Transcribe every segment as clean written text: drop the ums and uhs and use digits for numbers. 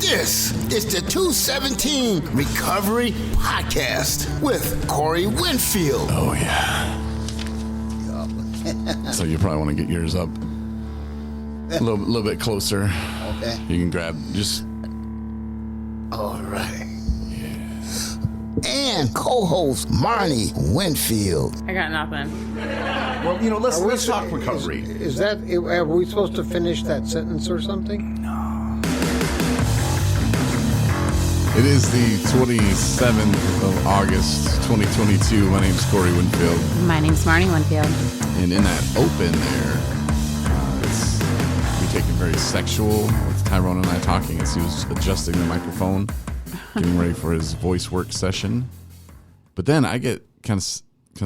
This is the 217 Recovery Podcast with Corey Winfield. Oh, yeah. So you probably want to get yours up a little bit closer. Okay. You can grab just... All right. And co-host Marney Winfield. I got nothing. Well, let's talk recovery. Is that, are we supposed to finish that sentence or something? No. It is the 27th of August, 2022. My name's Corey Winfield. My name's Marney Winfield. And in that open there, it's we take it very sexual. With Tyrone and I talking as he was adjusting the microphone, getting ready for his voice work session. But then I get kind of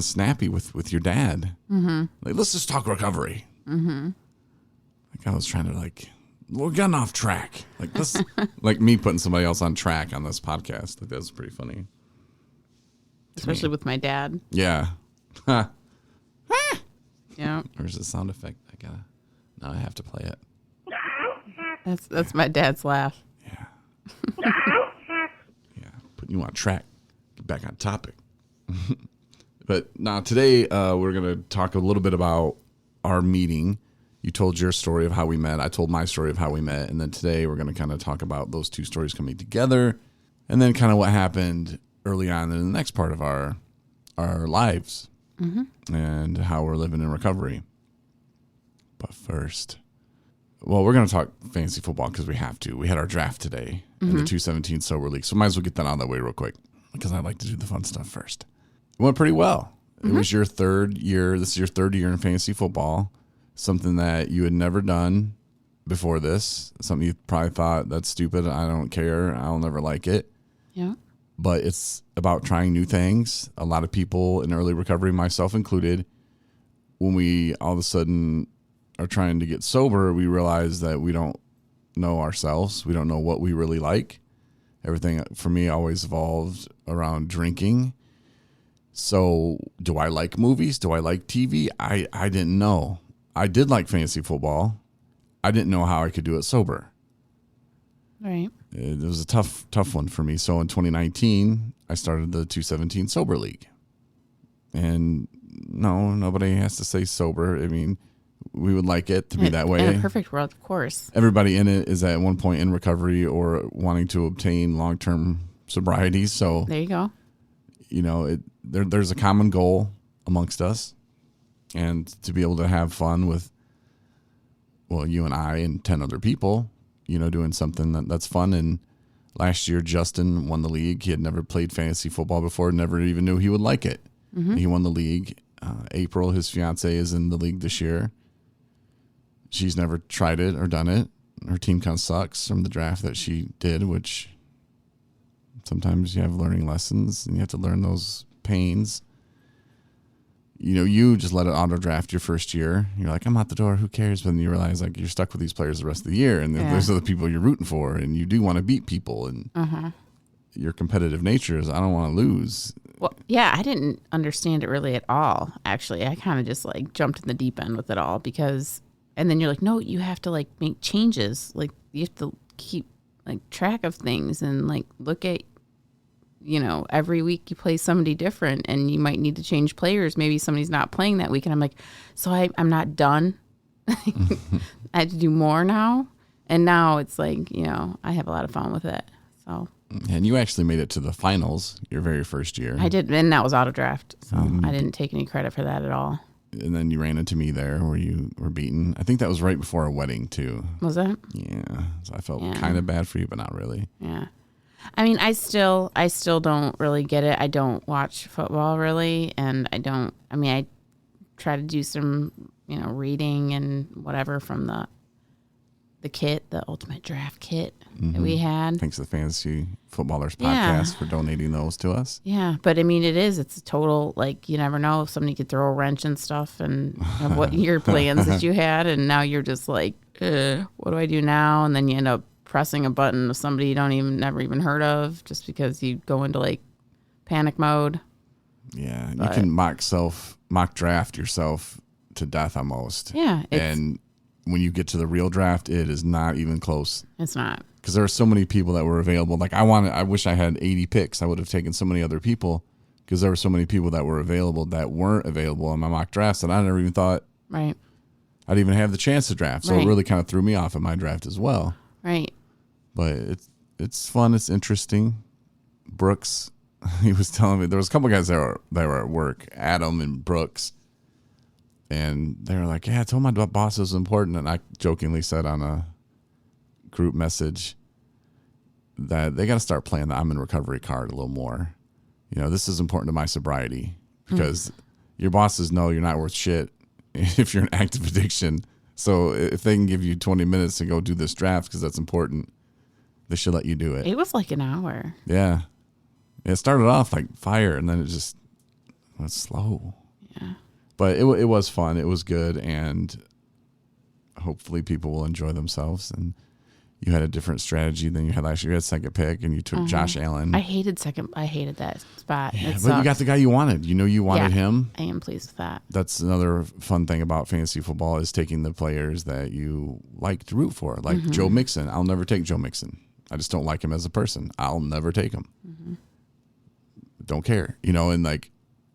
snappy with your dad. Mm-hmm. Like, let's just talk recovery. Mm-hmm. Like I was trying to we're getting off track. Like this, like me putting somebody else on track on this podcast. Like that's pretty funny. Especially with my dad. Yeah. Yeah. Where's the sound effect? Now I have to play it. That's my dad's laugh. Yeah. Yeah. Putting you on track. Get back on topic. But now today we're going to talk a little bit about our meeting. You told your story of how we met. I told my story of how we met. And then today we're going to kind of talk about those two stories coming together. And then kind of what happened early on in the next part of our lives. Mm-hmm. And how we're living in recovery. But first, well, we're going to talk fantasy football because we have to. We had our draft today in the 217 Sober League. So might as well get that out of the way real quick because I like to do the fun stuff first. It went pretty well. Mm-hmm. It was your third year. This is your third year in fantasy football. Something that you had never done before this. Something you probably thought, that's stupid. I don't care. I'll never like it. Yeah. But it's about trying new things. A lot of people in early recovery, myself included, when we all of a sudden are trying to get sober, we realize that we don't know ourselves. We don't know what we really like. Everything for me always evolved around drinking. So do I like movies? Do I like TV? I didn't know. I did like fantasy football. I didn't know how I could do it sober. Right. It was a tough one for me. So in 2019, I started the 217 Sober League. And no, nobody has to say sober. I mean, we would like it to be that way. In a perfect world, of course. Everybody in it is at one point in recovery or wanting to obtain long-term sobriety. So there you go. There's a common goal amongst us. And to be able to have fun with, well, you and I and 10 other people, doing something that's fun. And last year, Justin won the league. He had never played fantasy football before, never even knew he would like it. Mm-hmm. He won the league. April, his fiance, is in the league this year. She's never tried it or done it. Her team kind of sucks from the draft that she did, which sometimes you have learning lessons and you have to learn those pains. You just let it auto draft your first year. You're like, I'm out the door. Who cares? But then you realize you're stuck with these players the rest of the year. And those are the people you're rooting for. And you do want to beat people. And your competitive nature is, I don't want to lose. Well, yeah, I didn't understand it really at all, actually. I kind of just jumped in the deep end with it all and then you're like, no, you have to make changes. You have to keep track of things and look at, every week you play somebody different and you might need to change players. Maybe somebody's not playing that week. And I'm like, so I'm not done. I had to do more now. And now it's I have a lot of fun with it. So. And you actually made it to the finals your very first year. I did. And that was auto draft. So I didn't take any credit for that at all. And then you ran into me there where you were beaten. I think that was right before our wedding too. Was it? Yeah. So I felt kind of bad for you, but not really. Yeah. I mean, I still don't really get it. I don't watch football really. And I try to do some, reading and whatever from the kit, the ultimate draft kit that we had. Thanks to the Fantasy Footballers podcast for donating those to us. Yeah. But it's a total, you never know if somebody could throw a wrench and stuff and what your plans that you had. And now you're just what do I do now? And then you end up pressing a button of somebody you never even heard of just because you go into panic mode. Yeah. You can mock draft yourself to death almost. Yeah. And when you get to the real draft, it is not even close. It's not. Because there are so many people that were available. Like I wish I had 80 picks. I would have taken so many other people because there were so many people that were available that weren't available in my mock drafts that I never even thought Right. I'd even have the chance to draft. So Right. it really kind of threw me off in my draft as well. Right. But it's fun. It's interesting. Brooks, he was telling me there was a couple guys that were at work, Adam and Brooks, and they were like, "Yeah, I told my boss it was important." And I jokingly said on a group message that they got to start playing the "I'm in recovery" card a little more. You know, this is important to my sobriety because your bosses know you're not worth shit if you're in active addiction. So if they can give you 20 minutes to go do this draft because that's important, they should let you do it. It was like an hour. Yeah. It started off like fire and then it just went slow. Yeah. But it was fun. It was good. And hopefully people will enjoy themselves. And you had a different strategy than you had last year. You had second pick and you took Josh Allen. I hated that spot. Yeah, It but sucked. you got the guy you wanted. You know you wanted him. I am pleased with that. That's another fun thing about fantasy football is taking the players that you like to root for. Like Joe Mixon. I'll never take Joe Mixon. I just don't like him as a person. I'll never take him. Don't care. You know, and like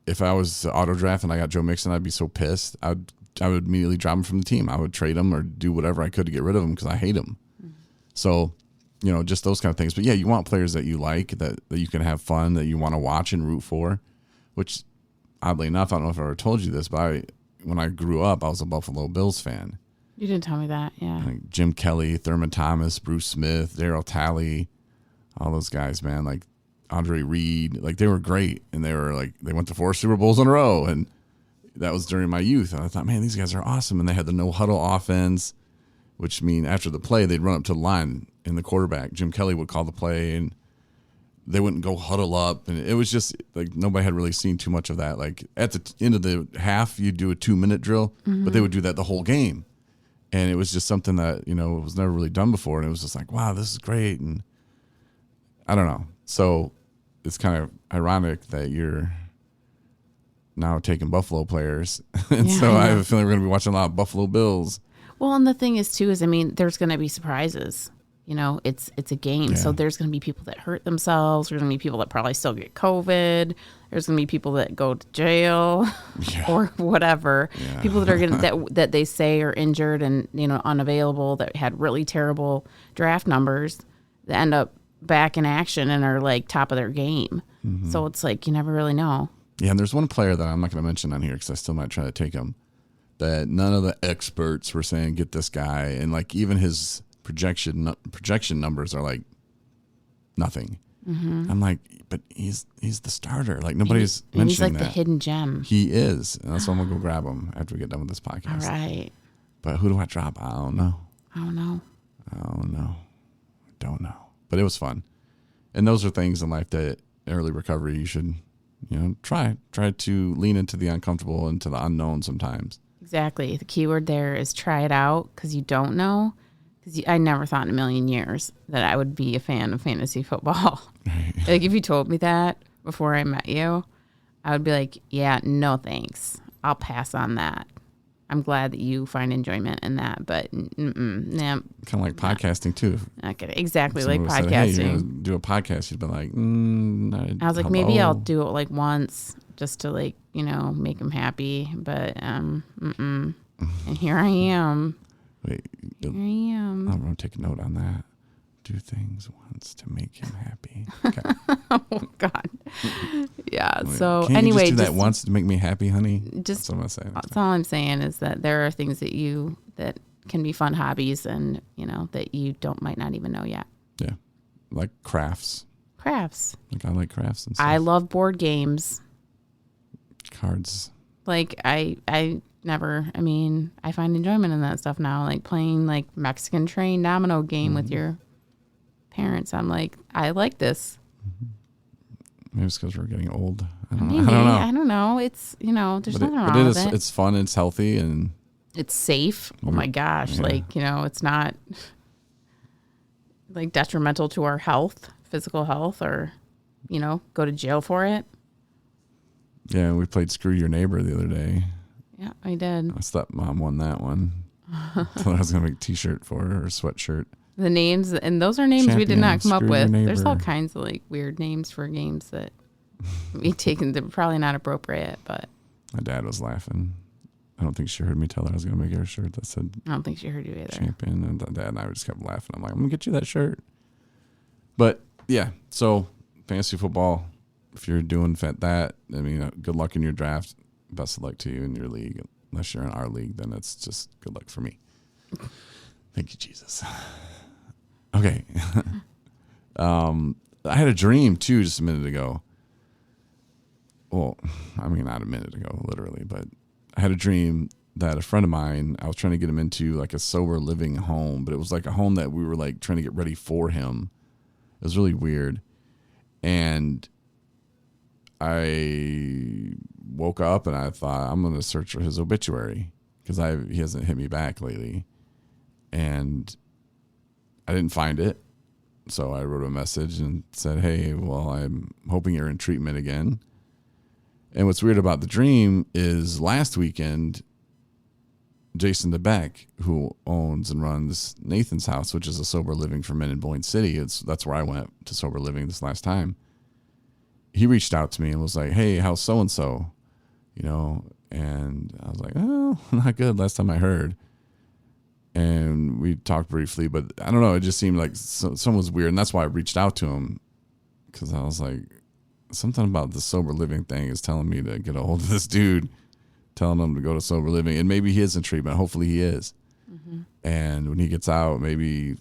if I was auto draft and I got Joe Mixon, I'd be so pissed. I would immediately drop him from the team. I would trade him or do whatever I could to get rid of him because I hate him. So, you know, just those kind of things. But yeah, you want players that you like, that you can have fun, that you want to watch and root for, which oddly enough, I don't know if I ever told you this, but when I grew up, I was a Buffalo Bills fan. You didn't tell me that. Yeah. Like Jim Kelly, Thurman Thomas, Bruce Smith, Darryl Talley, all those guys, man. Like Andre Reed, like they were great. And they went to 4 Super Bowls in a row. And that was during my youth. And I thought, man, these guys are awesome. And they had the no huddle offense, which mean after the play, they'd run up to the line and the quarterback, Jim Kelly, would call the play and they wouldn't go huddle up. And it was just like nobody had really seen too much of that. Like at the end of the half, you'd do a 2-minute drill, but they would do that the whole game. And it was just something that, you know, was never really done before. And it was just like, wow, this is great. And I don't know. So it's kind of ironic that you're now taking Buffalo players. And Yeah, so I I have know. a feeling we're going to be watching a lot of Buffalo Bills. Well, and the thing is too, I mean, there's going to be surprises. You know, it's a game. So Yeah. there's going to be people that hurt themselves. There's going to be people that probably still get COVID. There's going to be people that go to jail Yeah. or whatever. Yeah. People that are going to, that they say are injured and, you know, unavailable, that had really terrible draft numbers, that end up back in action and are like top of their game. So it's like, you never really know. Yeah, and there's one player that I'm not going to mention on here because I still might try to take him, that none of the experts were saying, get this guy. And like even his projection numbers are like nothing. I'm like, but he's the starter. Like nobody's And he's mentioning like the that. hidden gem. He is. And that's why I'm going to go grab him after we get done with this All podcast. right. But who do I drop? I don't know. I don't know. I don't know. But it was fun. And those are things in life that early recovery you should, you know, try to lean into the uncomfortable, into the unknown sometimes. Exactly. The key word there is try it out because you don't know. Because I never thought in a million years that I would be a fan of fantasy football. Like if you told me that before I met you, I would be like, yeah, no thanks. I'll pass on that. I'm glad that you find enjoyment in that, but nah, Kind of like podcasting too. not good. Exactly If like someone said, hey, you're podcasting. gonna do a podcast, you'd be like, I was like, maybe I'll do it like once just to like, you know, make him happy. But And here I am. Wait, Here I am. I'm gonna take a note on that. Do things once to make him happy. Okay. Oh God. Yeah. So Can't anyway, you just do that once to make me happy, honey? just That's what I'm saying. that's all I'm saying is that there are things that can be fun hobbies and, you know, that you might not even know yet. Yeah, like crafts. Crafts. Like I like crafts and stuff. I love board games. Cards. Like I find enjoyment in that stuff now, like playing like Mexican train domino game with your parents. I'm like, I like this. Maybe it's because we're getting old. I don't know. Maybe. I don't know. I don't know. It's, you know, there's But nothing it wrong is. with it. It's fun. It's healthy, and It's safe. Oh my gosh. Yeah. Like, you know, it's not like detrimental to our health, physical health, or, you know, go to jail for it. yeah, we played Screw Your Neighbor the other day. Yeah, I did. My stepmom won that one. Told her I was going to make a t-shirt for her or a sweatshirt. The names, and those are names we did not come up Champion, screw with. your There's all neighbor. kinds of like weird names for games that we taken. They're probably not appropriate, but My dad was laughing. I don't think she heard me tell her I was going to make her a shirt that said I don't think she heard you either. champion. And Dad and I just kept laughing. I'm like, I'm going to get you that shirt. But yeah, so fantasy football, if you're doing that, I mean, good luck in your draft. Best of luck to you in your league. Unless you're in our league, then it's just good luck for me. Thank you, Jesus. Okay. I had a dream too just a minute ago. Well, I mean, not a minute ago, literally, but I had a dream that a friend of mine, I was trying to get him into like a sober living home, but it was like a home that we were like trying to get ready for him. It was really weird. And I woke up and I thought, I'm going to search for his obituary because he hasn't hit me back lately. And I didn't find it. So I wrote a message and said, hey, well, I'm hoping you're in treatment again. And what's weird about the dream is last weekend, Jason DeBeck, who owns and runs Nathan's House, which is a sober living for men in Boyne City. That's where I went to sober living this last time. He reached out to me and was like, hey, how's so-and-so? You know, and I was like, oh, not good last time I heard. And we talked briefly, but I don't know. It just seemed like someone was weird. And that's why I reached out to him, because I was like, something about the sober living thing is telling me to get a hold of this dude, telling him to go to sober living. And maybe he is in treatment. Hopefully he is. Mm-hmm. And when he gets out, maybe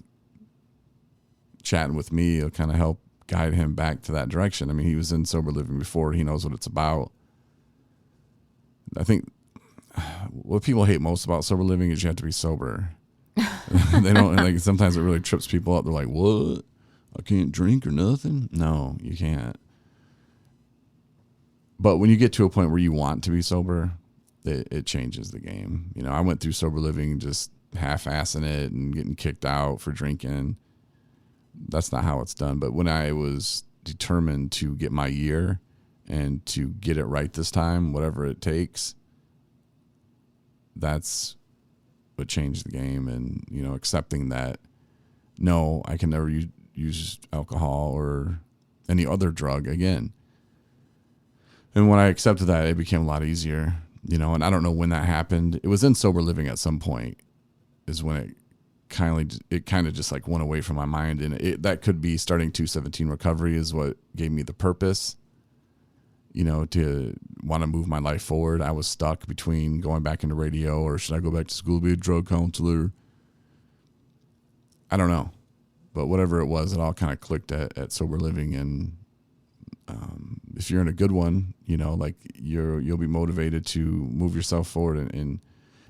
chatting with me will kind of help guide him back to that direction. I mean, he was in sober living before. He knows what it's about. I think what people hate most about sober living is you have to be sober. They don't, like, sometimes it really trips people up. They're like, what? I can't drink or nothing? No, you can't. But when you get to a point where you want to be sober, it changes the game. You know, I went through sober living just half-assing it and getting kicked out for drinking. That's not how it's done. But when I was determined to get my year and to get it right this time, whatever it takes, that's what changed the game. And, you know, accepting that, no, I can never use alcohol or any other drug again. And when I accepted that, it became a lot easier, you know, and I don't know when that happened. It was in sober living at some point is when it kind of just like went away from my mind. And that could be starting 217 recovery is what gave me the purpose, you know, to want to move my life forward. I was stuck between going back into radio or should I go back to school to be a drug counselor? I don't know. But whatever it was, it all kind of clicked at sober living. And if you're in a good one, you know, like you'll be motivated to move yourself forward. And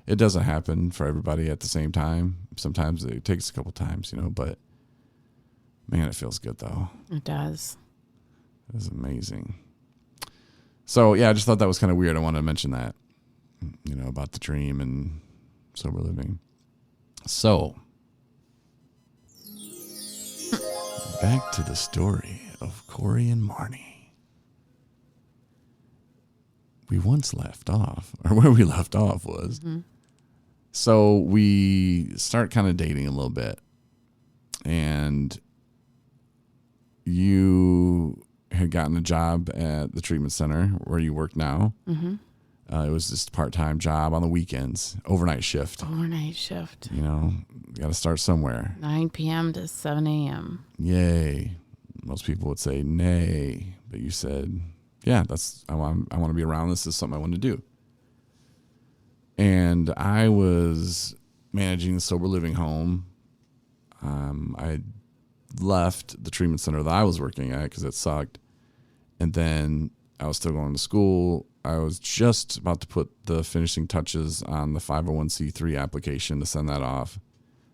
it doesn't happen for everybody at the same time. Sometimes it takes a couple times, you know, but man, it feels good though. It does. It's amazing. So yeah, I just thought that was kind of weird. I wanted to mention that, you know, about the dream and sober living. So back to the story of Corey and Marney. We once left off, or where we left off was, so we start kind of dating a little bit, and you had gotten a job at the treatment center where you work now. Mm-hmm. It was just a part-time job on the weekends, overnight shift. Overnight shift. You know, got to start somewhere. 9 p.m. to 7 a.m. Yay. Most people would say nay, but you said, yeah, I want to be around this. This is something I want to do. And I was managing the sober living home. I left the treatment center that I was working at because it sucked. And then I was still going to school. I was just about to put the finishing touches on the 501c3 application to send that off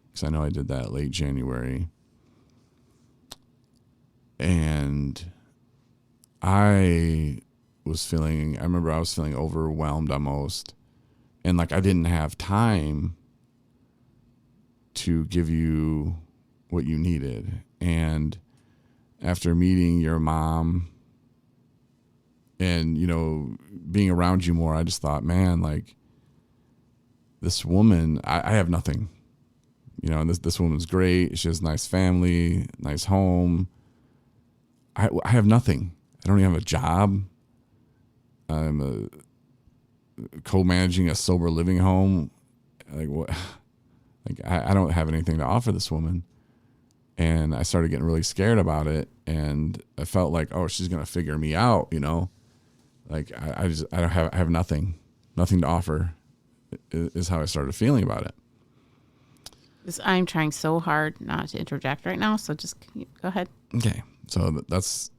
because I know I did that late January. And I remember I was feeling overwhelmed almost. And like I didn't have time to give you what you needed. And after meeting your mom and, you know, being around you more, I just thought, man, like this woman, I have nothing, you know, and this woman's great. She has a nice family, nice home. I have nothing. I don't even have a job. I'm co-managing a sober living home. Like what? Like I don't have anything to offer this woman. And I started getting really scared about it. And I felt like, oh, she's going to figure me out, you know? Like I have nothing to offer is how I started feeling about it. I'm trying so hard not to interject right now. So just go ahead. Okay. So that's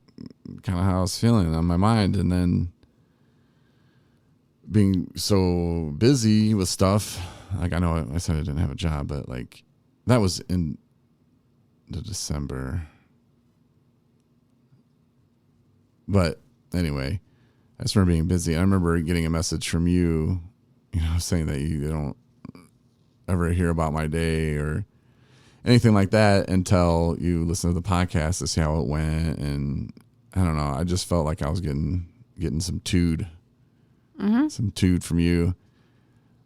kind of how I was feeling on my mind. And then being so busy with stuff, like I know I said I didn't have a job, but like that was in the December. But anyway, I just remember being busy. I remember getting a message from you, you know, saying that you don't ever hear about my day or anything like that until you listen to the podcast to see how it went. And I don't know. I just felt like I was getting some tood. Some tood from you.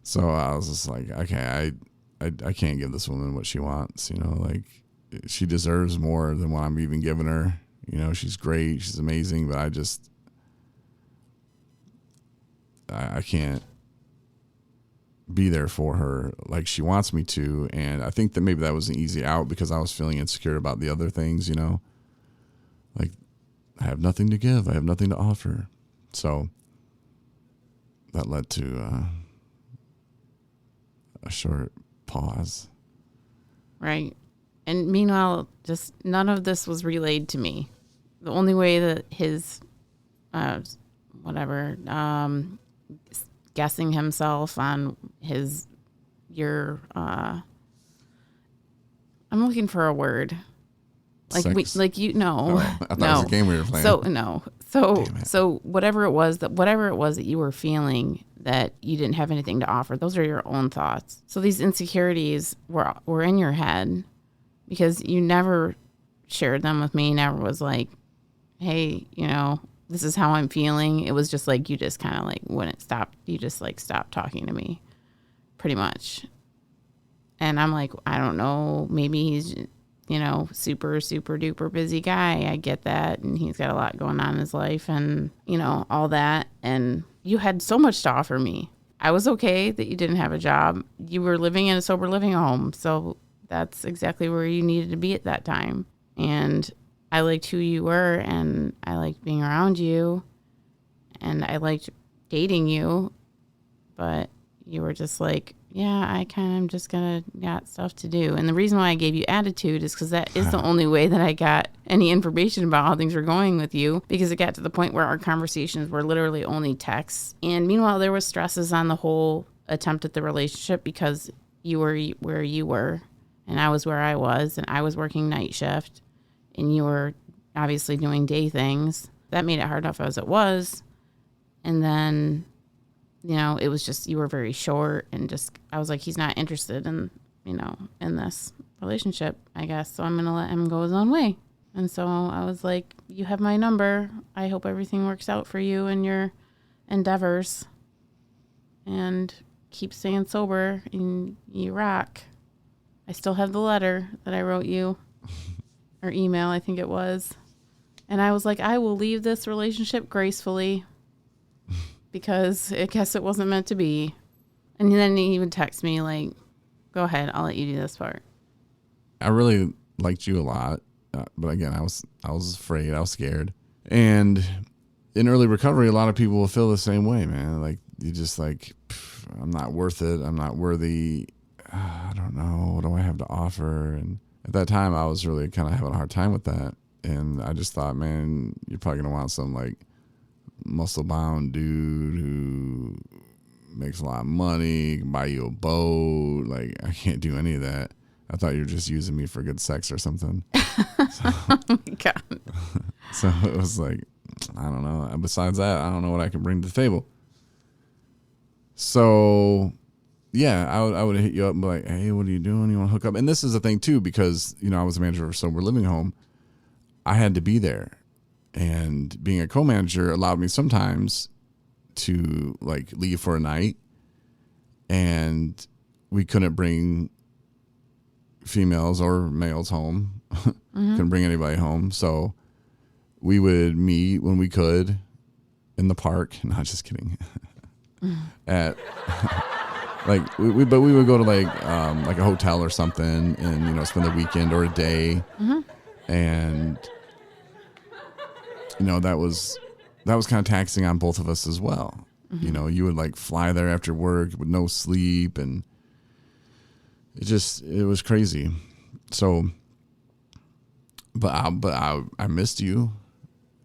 So I was just like, okay, I can't give this woman what she wants, you know, like she deserves more than what I'm even giving her. You know, she's great, she's amazing, but I can't be there for her like she wants me to. And I think that maybe that was an easy out because I was feeling insecure about the other things, you know, like I have nothing to give, I have nothing to offer. So that led to a short pause. Right. And meanwhile, just none of this was relayed to me. The only way that his, guessing himself on I'm looking for a word. Like Sex. I thought it was a game we were playing. So whatever it was that you were feeling that you didn't have anything to offer, those are your own thoughts. So these insecurities were in your head because you never shared them with me. Never was like, hey, you know, this is how I'm feeling. It was just like you just kind of like wouldn't stop. You just like stopped talking to me, pretty much. And I'm like, I don't know. Maybe he's, you know, super, super duper busy guy. I get that. And he's got a lot going on in his life and, you know, all that. And you had so much to offer me. I was okay that you didn't have a job. You were living in a sober living home. So that's exactly where you needed to be at that time. And I liked who you were and I liked being around you and I liked dating you. But you were just like, yeah, I kind of just got stuff to do. And the reason why I gave you attitude is because that is the only way that I got any information about how things were going with you, because it got to the point where our conversations were literally only texts. And meanwhile, there was stresses on the whole attempt at the relationship because you were where you were and I was where I was, and I was working night shift and you were obviously doing day things. That made it hard enough as it was. And then, you know, it was just, you were very short and just, I was like, he's not interested in, you know, in this relationship, I guess. So I'm going to let him go his own way. And so I was like, you have my number. I hope everything works out for you and your endeavors. And keep staying sober and you rock. I still have the letter that I wrote you, or email, I think it was. And I was like, I will leave this relationship gracefully. Because I guess it wasn't meant to be. And then he would text me like, go ahead, I'll let you do this part. I really liked you a lot. But again, I was afraid. I was scared. And in early recovery, a lot of people will feel the same way, man. Like, you just like, I'm not worth it. I'm not worthy. I don't know. What do I have to offer? And at that time, I was really kind of having a hard time with that. And I just thought, man, you're probably going to want some like muscle-bound dude who makes a lot of money, can buy you a boat. Like, I can't do any of that. I thought you were just using me for good sex or something. Oh my God. So it was like, I don't know. And besides that, I don't know what I can bring to the table. So, yeah, I would hit you up and be like, hey, what are you doing? You want to hook up? And this is the thing, too, because, you know, I was a manager of a sober living home. I had to be there. And being a co-manager allowed me sometimes to like leave for a night and we couldn't bring females or males home. Couldn't bring anybody home. So we would meet when we could in the park. No, just kidding. At like but we would go to like a hotel or something and spend the weekend or a day. And that was kind of taxing on both of us as well. You would like fly there after work with no sleep, and it was crazy. So, but I missed you.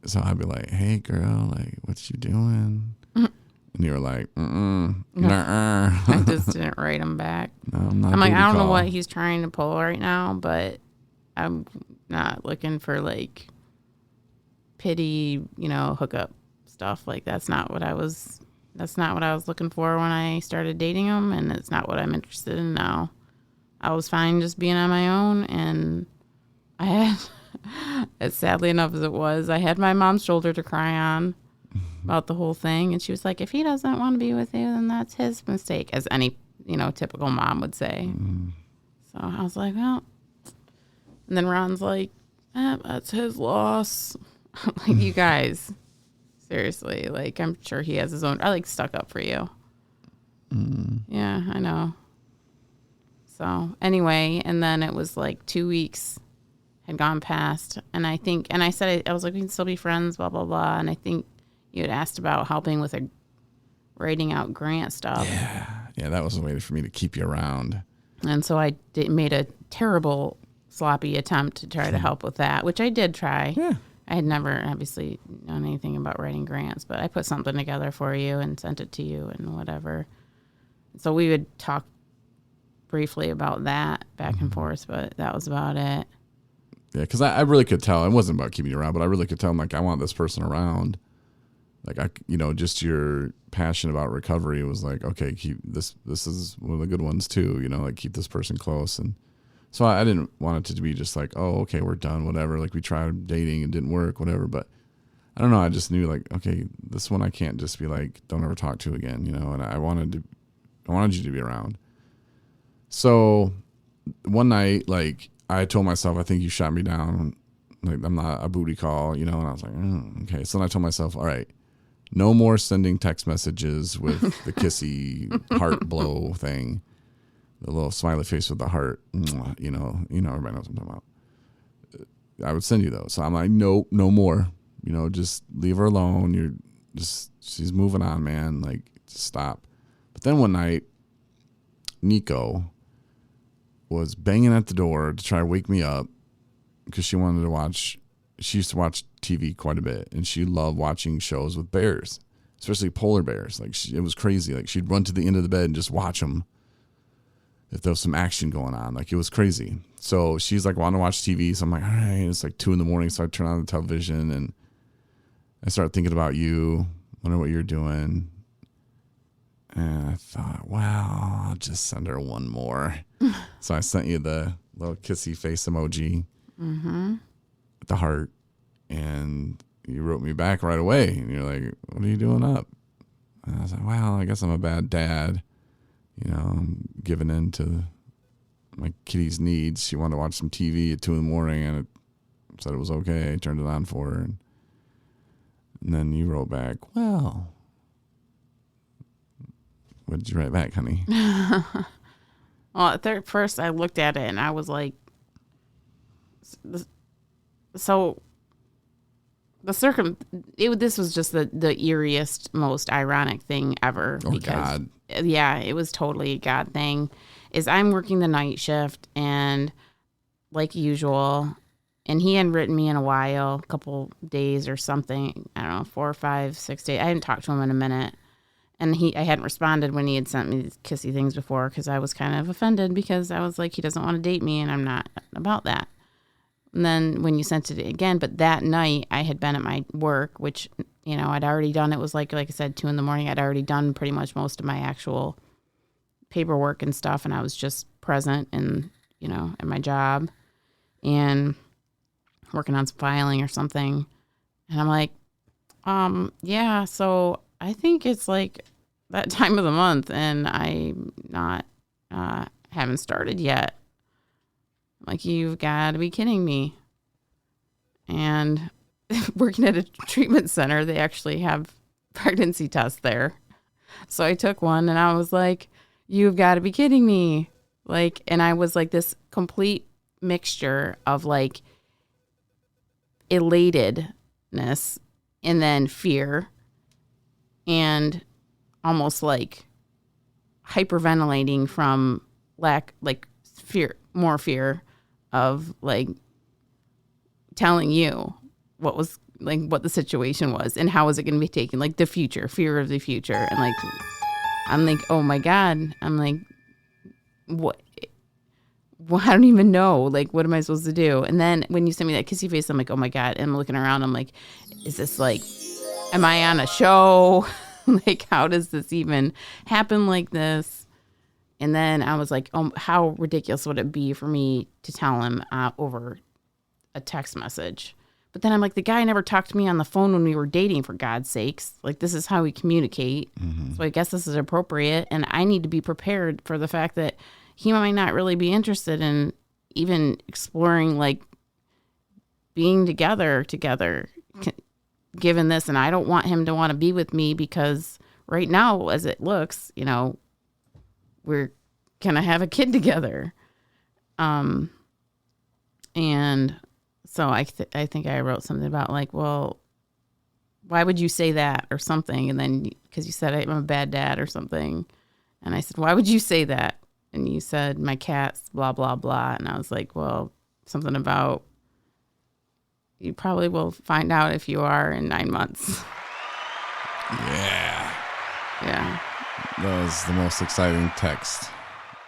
So I'd be like, hey girl, like, what you doing? And you were like, nuh-uh. I just didn't write him back. No, I'm not. I'm like, I don't know what he's trying to pull right now, but I'm not looking for like pity, hookup stuff. Like that's not what I was looking for when I started dating him, and it's not what I'm interested in now. I was fine just being on my own, and I had, as sadly enough as it was, I had my mom's shoulder to cry on about the whole thing, and she was like, if he doesn't want to be with you, then that's his mistake, as any, typical mom would say. So I was like, well, and then Ron's like, that's his loss. I'm like, you guys, seriously, like, I'm sure he has his own, I like stuck up for you. Yeah, I know. So anyway, and then it was like 2 weeks had gone past, and I said, I was like, we can still be friends, blah, blah, blah. And I think you had asked about helping with writing out grant stuff. Yeah, that was a way for me to keep you around. And so I made a terrible, sloppy attempt to try to help with that, which I did try. Yeah. I had never obviously known anything about writing grants, but I put something together for you and sent it to you and whatever. So we would talk briefly about that back and forth, but that was about it. Yeah, because I really could tell. It wasn't about keeping you around, but I really could tell, like, I want this person around. Like, just your passion about recovery was like, okay, keep this is one of the good ones too, like keep this person close. And so I didn't want it to be just like, oh, okay, we're done, whatever. Like we tried dating and didn't work, whatever. But I don't know. I just knew like, okay, this one I can't just be like, don't ever talk to again, and I wanted you to be around. So one night, like I told myself, I think you shot me down. Like I'm not a booty call, and I was like, okay. So then I told myself, all right, no more sending text messages with the kissy heart blow thing, the little smiley face with the heart. Everybody knows what I'm talking about. I would send you those. So I'm like, no more. Just leave her alone. She's moving on, man. Like, just stop. But then one night, Nico was banging at the door to try to wake me up because she wanted to watch. She used to watch TV quite a bit, and she loved watching shows with bears, especially polar bears. Like it was crazy. Like she'd run to the end of the bed and just watch them if there was some action going on. Like it was crazy. So she's like wanting to watch TV. So I'm like, all right. It's like 2 a.m. So I turn on the television and I start thinking about you, wondering what you're doing. And I thought, wow, I'll just send her one more. So I sent you the little kissy face emoji. The heart, and you wrote me back right away, and you're like, what are you doing up? And I was like, well, I guess I'm a bad dad, I'm giving in to my kitty's needs. She wanted to watch some TV at 2 a.m, and it said it was okay. I turned it on for her, and then you wrote back, well, what did you write back, honey? Well, at first I looked at it and I was like, so this was just the eeriest, most ironic thing ever. Oh, God. Yeah, it was totally a God thing. Is I'm working the night shift, and like usual, and he hadn't written me in a while, a couple days or something. I don't know, 4 or 5, 6 days. I hadn't talked to him in a minute. And I hadn't responded when he had sent me these kissy things before because I was kind of offended because I was like, he doesn't want to date me, and I'm not about that. And then when you sent it again, but that night I had been at my work, which, I'd already done. It was like I said, 2 a.m. I'd already done pretty much most of my actual paperwork and stuff. And I was just present and, at my job and working on some filing or something. And I'm like, yeah, so I think it's like that time of the month and I'm not haven't started yet. I'm like, you've got to be kidding me. And working at a treatment center, they actually have pregnancy tests there. So I took one and I was like, you've got to be kidding me. Like, and I was like this complete mixture of like elatedness and then fear and almost like hyperventilating from more fear of like telling you what was like what the situation was and how was it going to be taken, like the future, fear of the future. And like, I'm like, oh my God. I'm like, what? Well, I don't even know. Like, what am I supposed to do? And then when you sent me that kissy face, I'm like, oh my God. And I'm looking around. I'm like, is this like, am I on a show? Like, how does this even happen like this? And then I was like, oh, how ridiculous would it be for me to tell him over a text message? But then I'm like, the guy never talked to me on the phone when we were dating, for God's sakes. Like, this is how we communicate. Mm-hmm. So I guess this is appropriate. And I need to be prepared for the fact that he might not really be interested in even exploring, like, being together, given this. And I don't want him to want to be with me because right now, as it looks, you know, we're going to have a kid together. And so I think I wrote something about like, well, why would you say that or something? And then because you said I'm a bad dad or something. And I said, why would you say that? And you said, my cat's blah, blah, blah. And I was like, well, something about you probably will find out if you are in 9 months. Yeah. Yeah. That was the most exciting text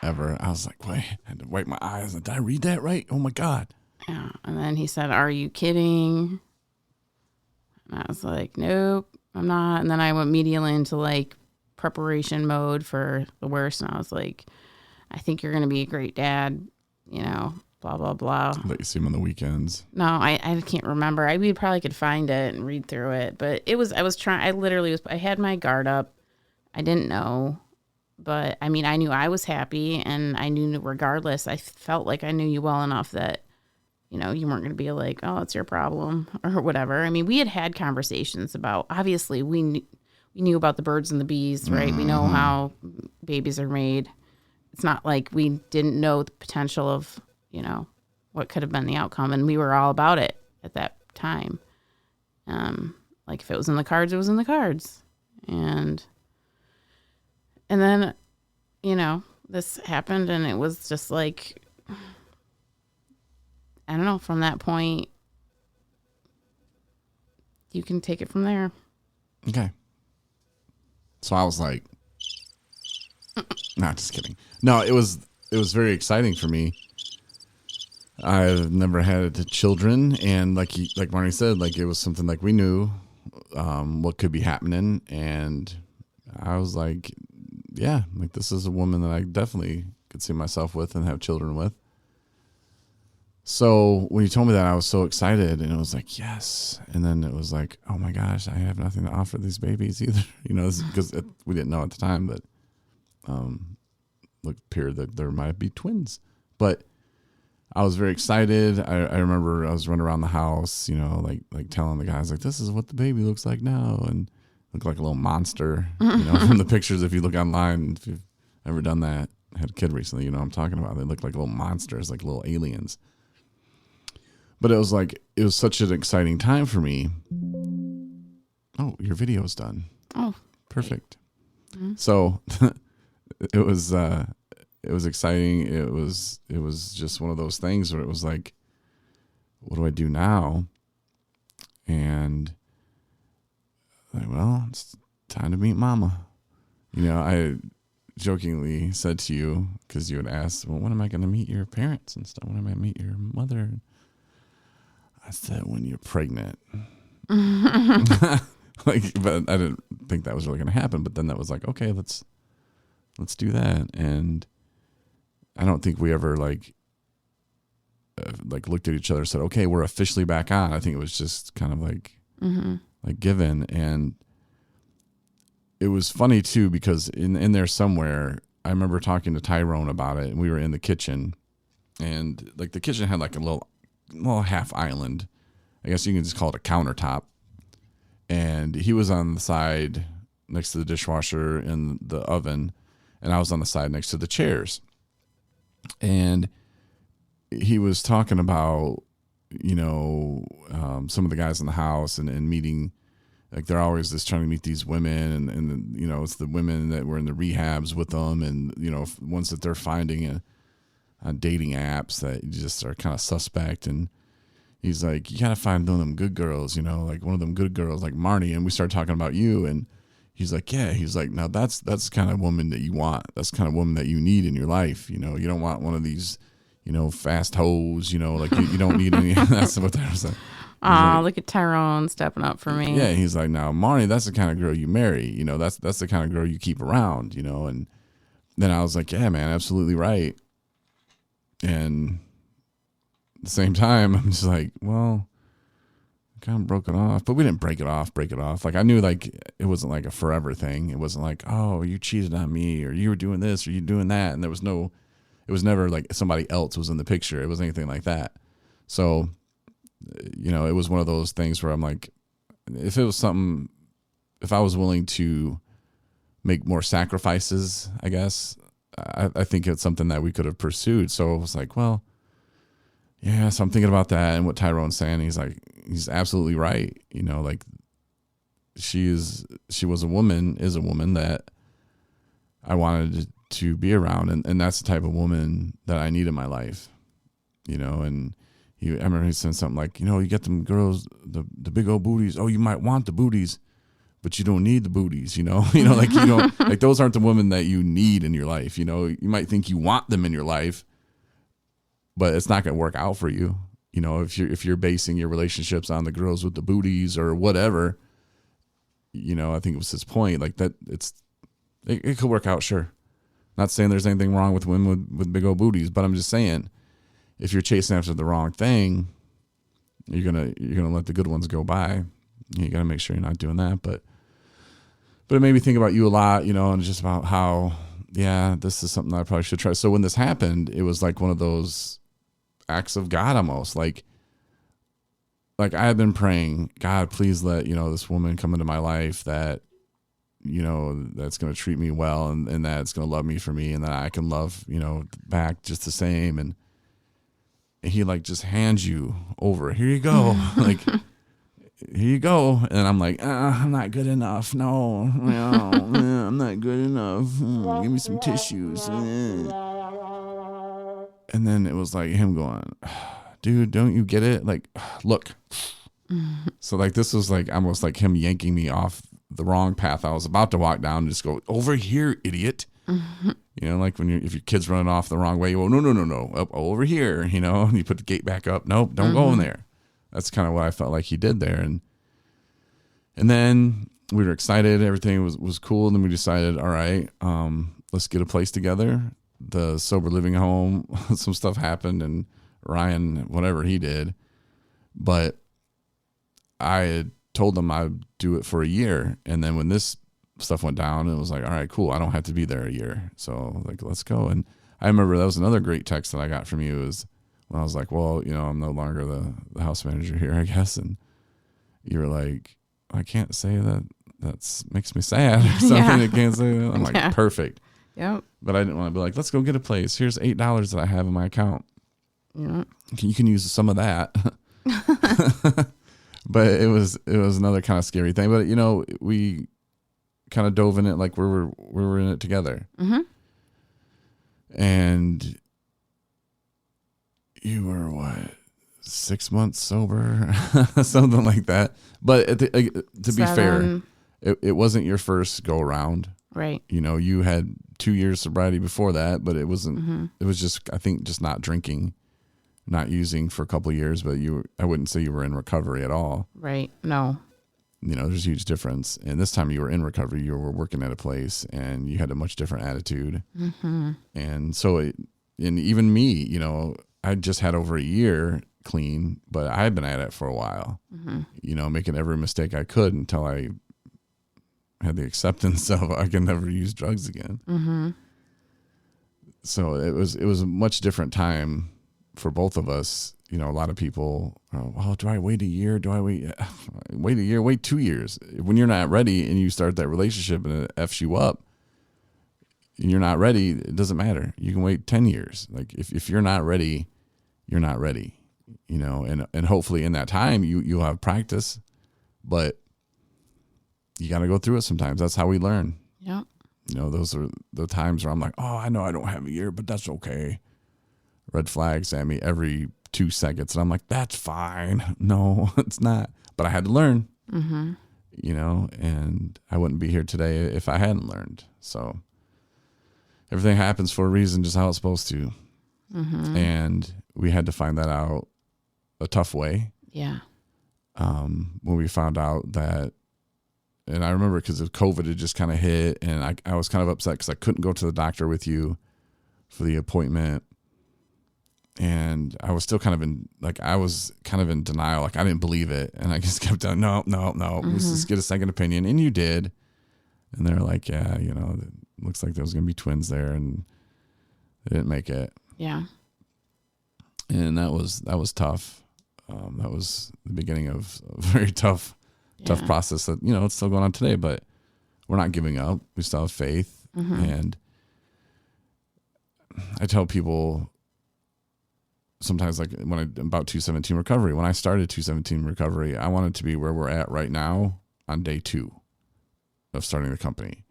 ever. I was like, wait, I had to wipe my eyes. Did I read that right? Oh my God. Yeah. And then he said, are you kidding? And I was like, nope, I'm not. And then I went immediately into like preparation mode for the worst. And I was like, I think you're going to be a great dad, you know, blah, blah, blah. Let you see him on the weekends. No, I can't remember. We probably could find it and read through it. But I had my guard up. I didn't know. But I mean, I knew I was happy and I knew regardless, I felt like I knew you well enough that, you know, you weren't going to be like, oh, it's your problem or whatever. I mean, we had conversations about, obviously we knew about the birds and the bees, right? Mm-hmm. We know how babies are made. It's not like we didn't know the potential of, you know, what could have been the outcome. And we were all about it at that time. Like if it was in the cards, it was in the cards. And then, you know, this happened and it was just like, I don't know, from that point, you can take it from there. Okay. So I was like, nah, just kidding. No, it was very exciting for me. I've never had children, and like Marney said, like it was something like we knew what could be happening, and I was like, yeah, like this is a woman that I definitely could see myself with and have children with. So when you told me that, I was so excited, and it was like, yes. And then it was like, oh my gosh, I have nothing to offer these babies either, you know, because we didn't know at the time, but it appeared that there might be twins. But I was very excited. I remember I was running around the house, you know, like telling the guys, like, this is what the baby looks like now, and looked like a little monster, you know, from the pictures. If you look online, if you've ever done that, I had a kid recently, you know what I'm talking about. They look like little monsters, like little aliens. But it was such an exciting time for me. Oh, your video's done. Oh, perfect. Mm-hmm. So it was exciting. It was just one of those things where it was like, what do I do now? And like, well, it's time to meet mama. You know, I jokingly said to you, because you had asked, well, when am I going to meet your parents and stuff? When am I going to meet your mother? I said, when you're pregnant. Like, but I didn't think that was really going to happen. But then that was like, okay, let's do that. And I don't think we ever like looked at each other and said, okay, we're officially back on. I think it was just kind of like, like given. And it was funny too, because in there somewhere, I remember talking to Tyrone about it, and we were in the kitchen, and like the kitchen had like a little half island. I guess you can just call it a countertop. And he was on the side next to the dishwasher and the oven, and I was on the side next to the chairs. And he was talking about, some of the guys in the house and meeting, like they're always just trying to meet these women, and it's the women that were in the rehabs with them, and ones that they're finding on dating apps that just are kind of suspect. And he's like, you gotta find one of them good girls, like one of them good girls like Marney. And we started talking about you, and he's like, yeah. He's like, now that's the kind of woman that you want. That's the kind of woman that you need in your life. You don't want one of these, fast hoes. Like you don't need any. That's what they're saying. Like, look at Tyrone stepping up for me. Yeah, he's like, now Marney, that's the kind of girl you marry. That's the kind of girl you keep around. And then I was like, yeah, man, absolutely right. And at the same time, I'm just like, well, I kind of broke it off, but we didn't break it off. Like I knew like it wasn't like a forever thing. It wasn't like, oh, you cheated on me, or you were doing this, or you doing that. And it was never like somebody else was in the picture. It wasn't anything like that. So, it was one of those things where I'm like, if I was willing to make more sacrifices, I guess, I think it's something that we could have pursued. So it was like, well, yeah, so I'm thinking about that and what Tyrone's saying. He's absolutely right. Like she is a woman that I wanted to be around. And that's the type of woman that I need in my life, and I remember he said something like, you get them girls, the big old booties. Oh, you might want the booties, but you don't need the booties, like you don't, like those aren't the women that you need in your life. You might think you want them in your life, but it's not going to work out for you. If you're basing your relationships on the girls with the booties or whatever, I think it was his point, like that it could work out. Sure. Not saying there's anything wrong with women with big old booties, but I'm just saying, if you're chasing after the wrong thing, you're gonna let the good ones go by. You got to make sure you're not doing that. But it made me think about you a lot, and just about how, yeah, this is something I probably should try. So when this happened, it was like one of those acts of God almost. Like I had been praying, God, please let this woman come into my life that that's going to treat me well, and that's going to love me for me, and that I can love back just the same. And he like just hands you over. Here you go. Like, here you go. And I'm like, I'm not good enough. No, I'm not good enough. Give me some tissues. And then it was like him going, dude, don't you get it? Like, look. So like, this was like almost like him yanking me off the wrong path I was about to walk down and just go, over here, idiot. Like if your kid's running off the wrong way, you go, no, up over here, and you put the gate back up. Nope, don't go in there. That's kind of what I felt like he did there. And then we were excited. Everything was cool. And then we decided, all right, let's get a place together. The sober living home, some stuff happened, and Ryan, whatever he did. But I had told them I'd do it for a year. And then when this stuff went down, it was like, all right, cool, I don't have to be there a year, so like, let's go. And I remember that was another great text that I got from you, is when I was like, well, I'm no longer the house manager here, I guess. And you were like, I can't say that, that's makes me sad or something. I can't say that. I'm like, perfect. Yep. But I didn't want to be like, let's go get a place, here's $8 that I have in my account. Yep. You can use some of that. But it was another kind of scary thing. But we kind of dove in it like we were in it together. Mm-hmm. And you were what, 6 months sober, something like that. But to be fair, it wasn't your first go around. Right. You had 2 years sobriety before that, but it wasn't. Mm-hmm. It was just, I think, just not drinking, not using for a couple of years. But I wouldn't say you were in recovery at all. Right. No. There's a huge difference. And this time you were in recovery, you were working at a place, and you had a much different attitude. Mm-hmm. And so, and even me, I just had over a year clean, but I had been at it for a while, making every mistake I could until I had the acceptance of I can never use drugs again. Mm-hmm. So it was a much different time for both of us. You know, a lot of people, well, do I wait a year? Do I wait a year? Wait 2 years. When you're not ready and you start that relationship and it F's you up, and you're not ready, it doesn't matter. You can wait 10 years. Like if you're not ready, you're not ready, you know, and hopefully in that time you'll have practice, but you got to go through it sometimes. That's how we learn. Yep. You know, those are the times where I'm like, oh, I know I don't have a year, but that's okay. Red flags at me every 2 seconds. And I'm like, that's fine. No, it's not. But I had to learn, you know, and I wouldn't be here today if I hadn't learned. So everything happens for a reason, just how it's supposed to. And we had to find that out a tough way. Yeah. When we found out that, and I remember because of COVID, it just kind of hit, and I was kind of upset because I couldn't go to the doctor with you for the appointment. And I was still kind of in denial. Like I didn't believe it. And I just kept telling, no, let's just get a second opinion. And you did. And they're like, yeah, you know, it looks like there was going to be twins there, and they didn't make it. Yeah. And that was tough. That was the beginning of a very tough process that, you know, it's still going on today, but we're not giving up. We still have faith. And I tell people sometimes, like about 217 recovery, when I started 217 recovery, I wanted to be where we're at right now on day 2 of starting the company.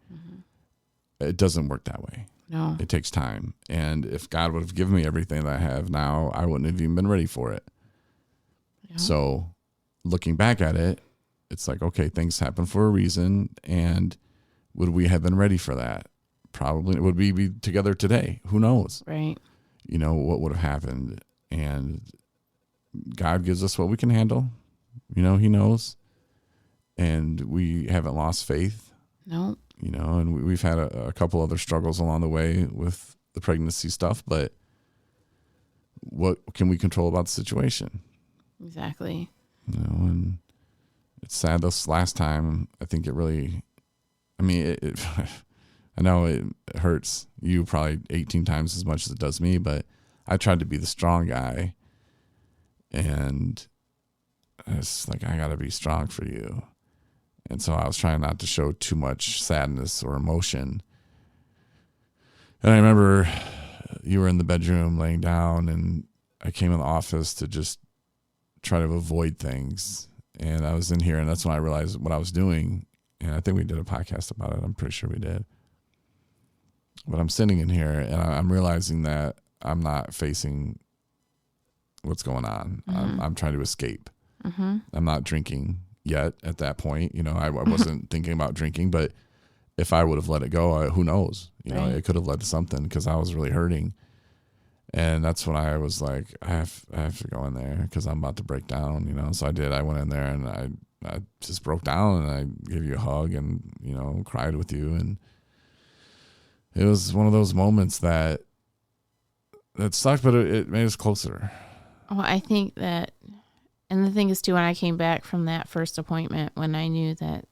It doesn't work that way. No. It takes time. And if God would have given me everything that I have now, I wouldn't have even been ready for it. Yeah. So looking back at it, it's like, okay, things happen for a reason. And would we have been ready for that? Probably. Would we be together today? Who knows? Right. You know, what would have happened? And God gives us what we can handle. You know, he knows. And we haven't lost faith. No. You know, and we've had a couple other struggles along the way with the pregnancy stuff, but what can we control about the situation? Exactly. You know, and it's sad this last time, I think it really, I mean, I know it hurts you probably 18 times as much as it does me, but I tried to be the strong guy, and it's like, I got to be strong for you. And so I was trying not to show too much sadness or emotion. And I remember you were in the bedroom laying down, and I came in the office to just try to avoid things. And I was in here, and that's when I realized what I was doing. And I think we did a podcast about it. I'm pretty sure we did. But I'm sitting in here, and I'm realizing that I'm not facing what's going on. I'm trying to escape. I'm not drinking yet at that point. You know, I wasn't thinking about drinking, but if I would have let it go, who knows? You know, it could have led to something, because I was really hurting. And that's when I was like, I have to go in there because I'm about to break down, you know. So I did. I went in there, and I just broke down, and I gave you a hug, and, you know, cried with you. And it was one of those moments that sucked, but it made us closer. Well, I think that, and the thing is too, when I came back from that first appointment, when I knew that,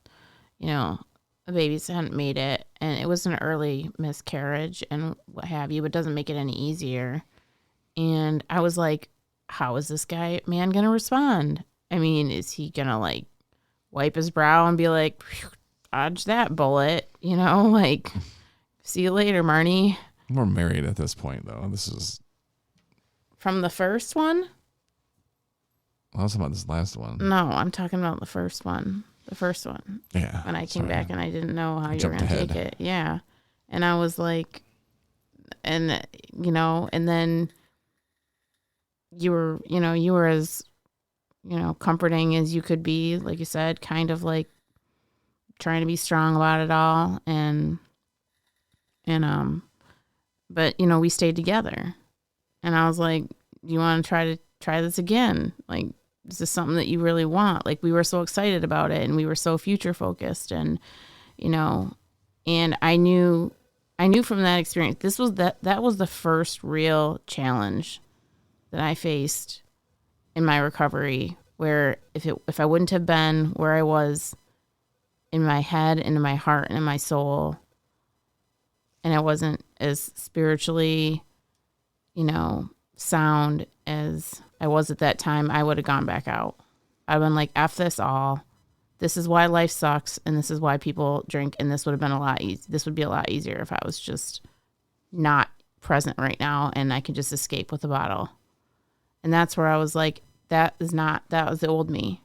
you know, the babies hadn't made it, and it was an early miscarriage and what have you, but it doesn't make it any easier. And I was like, how is this man going to respond? I mean, is he going to like wipe his brow and be like, dodge that bullet, you know, like, see you later, Marney. We're married at this point, though. This is from the first one. I was talking about this last one. No, I'm talking about the first one. The first one. Yeah. When I came back and I didn't know how you were going to take it. Yeah. And I was like, and, you know, and then you were as, you know, comforting as you could be, like you said, kind of like trying to be strong about it all. But, you know, we stayed together, and I was like, you want to try this again? Like, is this something that you really want? Like, we were so excited about it, and we were so future focused, and, you know, and I knew from that experience, that was the first real challenge that I faced in my recovery, where if I wouldn't have been where I was in my head and in my heart and in my soul, and I wasn't as spiritually, sound as I was at that time, I would have gone back out. I've been like, F this all. This is why life sucks, and this is why people drink, and this would have been a lot easier. This would be a lot easier if I was just not present right now, and I could just escape with a bottle. And that's where I was like, that was the old me.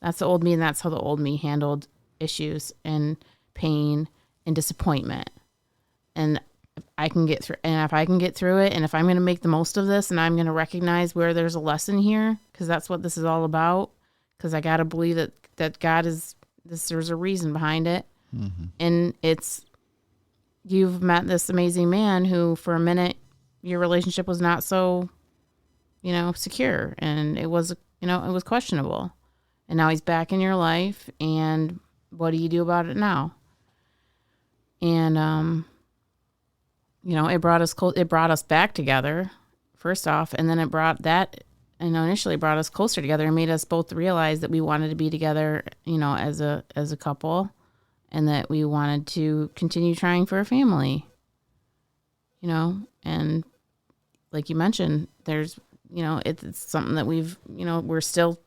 That's the old me, and that's how the old me handled issues and pain and disappointment. And if I can get through it, and if I'm going to make the most of this, and I'm going to recognize where there's a lesson here, because that's what this is all about, because I got to believe that God is this, there's a reason behind it. Mm-hmm. And you've met this amazing man who for a minute your relationship was not so, secure, and it was questionable. And now he's back in your life, and what do you do about it now? And, it brought us back together first off, and then it brought that, initially brought us closer together and made us both realize that we wanted to be together, as a couple, and that we wanted to continue trying for a family, and like you mentioned, there's, it's something that we've, we're still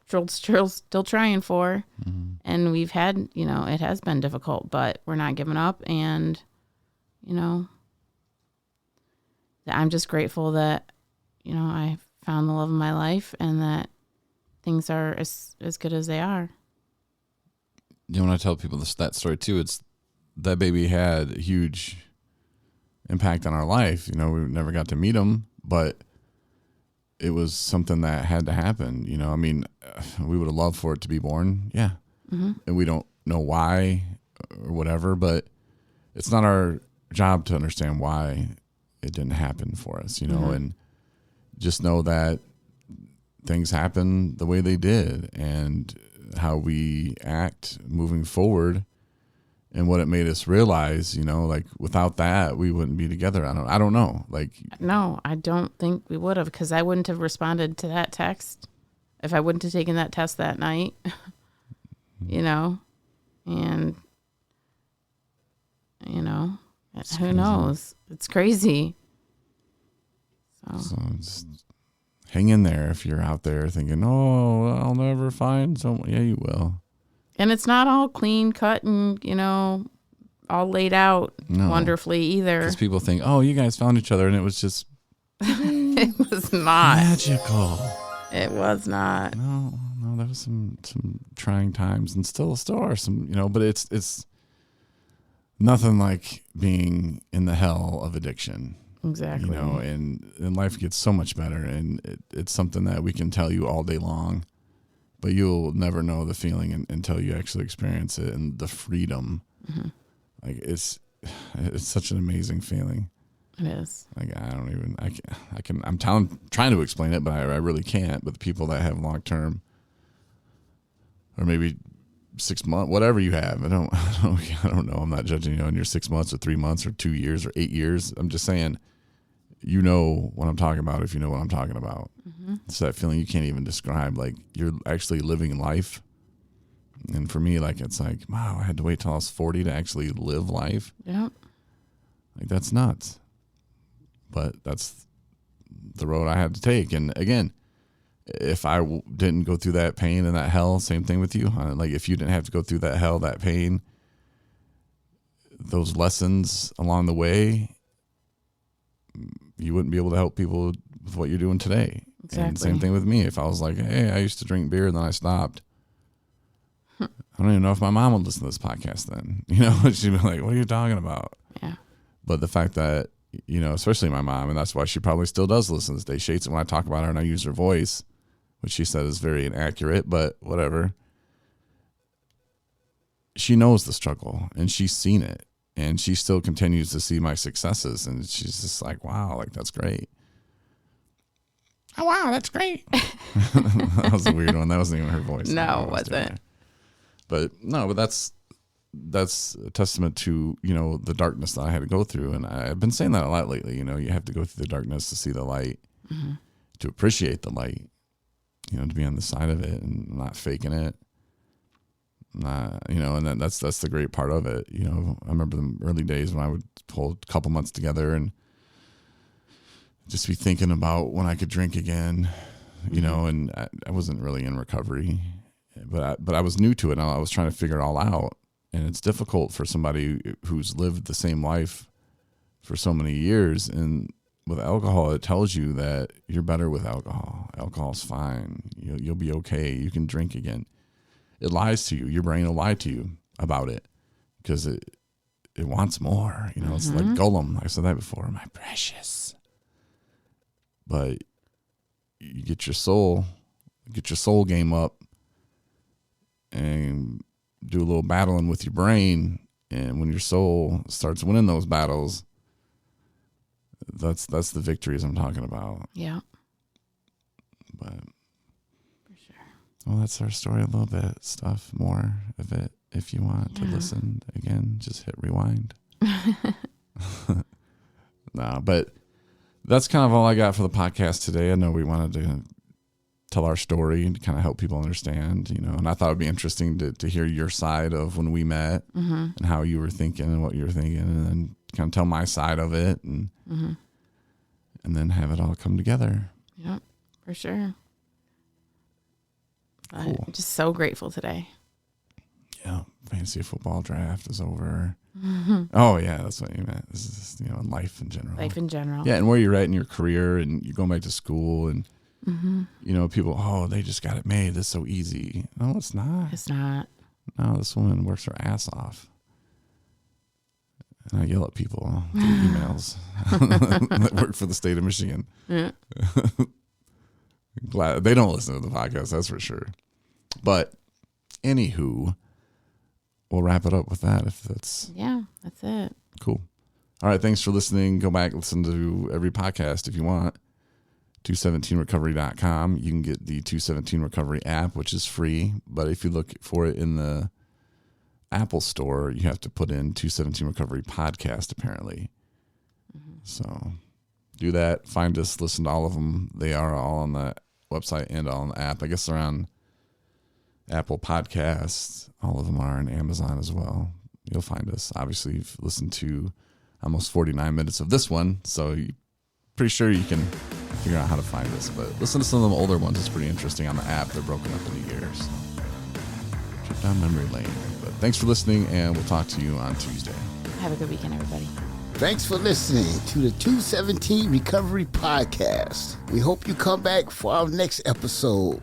trying for, mm-hmm. and we've had, it has been difficult, but we're not giving up. And, I'm just grateful that, I found the love of my life, and that things are as good as they are. When I tell people that story too, it's that baby had a huge impact on our life. We never got to meet him, but it was something that had to happen. We would have loved for it to be born. Yeah. Mm-hmm. And we don't know why or whatever, but it's not our job to understand why it didn't happen for us, mm-hmm. and just know that things happen the way they did, and how we act moving forward, and what it made us realize, like without that, we wouldn't be together. I don't know. No, I don't think we would have, because I wouldn't have responded to that text if I wouldn't have taken that test that night, and, it's who crazy. Knows? It's crazy. So just hang in there if you're out there thinking, oh, I'll never find someone. Yeah, you will. And it's not all clean cut and, all laid out wonderfully either. Because people think, oh, you guys found each other, and it was just it was not magical. It was not. No, there was some trying times, and still are some, but it's nothing like being in the hell of addiction. Exactly. And life gets so much better, and it's something that we can tell you all day long, but you'll never know the feeling until you actually experience it, and the freedom. Mm-hmm. Like it's such an amazing feeling. It is. Like I'm trying to explain it, but I really can't. But the people that have long term, or maybe 6 months, whatever you have, I don't know. I'm not judging you on your 6 months or 3 months or 2 years or 8 years. I'm just saying, what I'm talking about if you know what I'm talking about. Mm-hmm. It's that feeling you can't even describe. Like you're actually living life. And for me, it's like, wow, I had to wait till I was 40 to actually live life. Yep. Like that's nuts. But that's the road I had to take. And again, if I didn't go through that pain and that hell, same thing with you. Like if you didn't have to go through that hell, that pain, those lessons along the way, you wouldn't be able to help people with what you're doing today. Exactly. And same thing with me. If I was like, hey, I used to drink beer and then I stopped. I don't even know if my mom would listen to this podcast then. She'd be like, what are you talking about? Yeah. But the fact that, especially my mom, and that's why she probably still does listen to this day. She hates it when I talk about her and I use her voice, which she said is very inaccurate, but whatever. She knows the struggle and she's seen it, and she still continues to see my successes, and she's just like, wow, like that's great. Oh, wow, that's great. That was a weird one. That wasn't even her voice. No, it wasn't. But that's a testament to, the darkness that I had to go through. And I've been saying that a lot lately. You have to go through the darkness to see the light, mm-hmm. to appreciate the light, to be on the side of it and not faking it. And then that's the great part of it. I remember the early days when I would hold a couple months together and just be thinking about when I could drink again, you know, and I wasn't really in recovery, but I was new to it. And I was trying to figure it all out. And it's difficult for somebody who's lived the same life for so many years. And with alcohol, it tells you that you're better with alcohol. Alcohol's fine. You'll be okay. You can drink again. It lies to you. Your brain will lie to you about it because it wants more. You know, it's like Gollum. I said that before. My precious. But you get your soul game up and do a little battling with your brain. And when your soul starts winning those battles, that's the victories I'm talking about. Yeah. But for sure. Well, that's our story a little bit. Stuff more of it. If you want to listen again, just hit rewind. No, but that's kind of all I got for the podcast today. I know we wanted to tell our story and kind of help people understand, you know, and I thought it'd be interesting to hear your side of when we met and how you were thinking and what you were thinking, and then kind of tell my side of it and then have it all come together. Yep, for sure. Cool. I'm just so grateful today. Yeah, fantasy football draft is over. Oh yeah, that's what you meant. This is, you know, life in general. Life in general. Yeah, and where you're at in your career, and you're going back to school, and you know, people, oh, they just got it made. It's so easy. No, it's not. It's not. No, this woman works her ass off. And I yell at people through emails that work for the state of Michigan. Yeah. Glad they don't listen to the podcast, that's for sure. But anywho, we'll wrap it up with that if that's that's it. cool. All right, thanks for listening. Go back, listen to every podcast if you want. 217recovery.com. You can get the 217 Recovery app, which is free. But if you look for it in the Apple store, you have to put in 217 Recovery Podcast, apparently. So do that. Find us. Listen to all of them. They are all on the website and on the app. I guess they're on Apple Podcasts. All of them are on Amazon as well. You'll find us. Obviously, you've listened to almost 49 minutes of this one, so you're pretty sure you can figure out how to find us. But listen to some of them older ones. It's pretty interesting on the app. They're broken up into years. Trip down memory lane. But thanks for listening, and we'll talk to you on Tuesday. Have a good weekend, everybody. Thanks for listening to the 217 Recovery Podcast. We hope you come back for our next episode.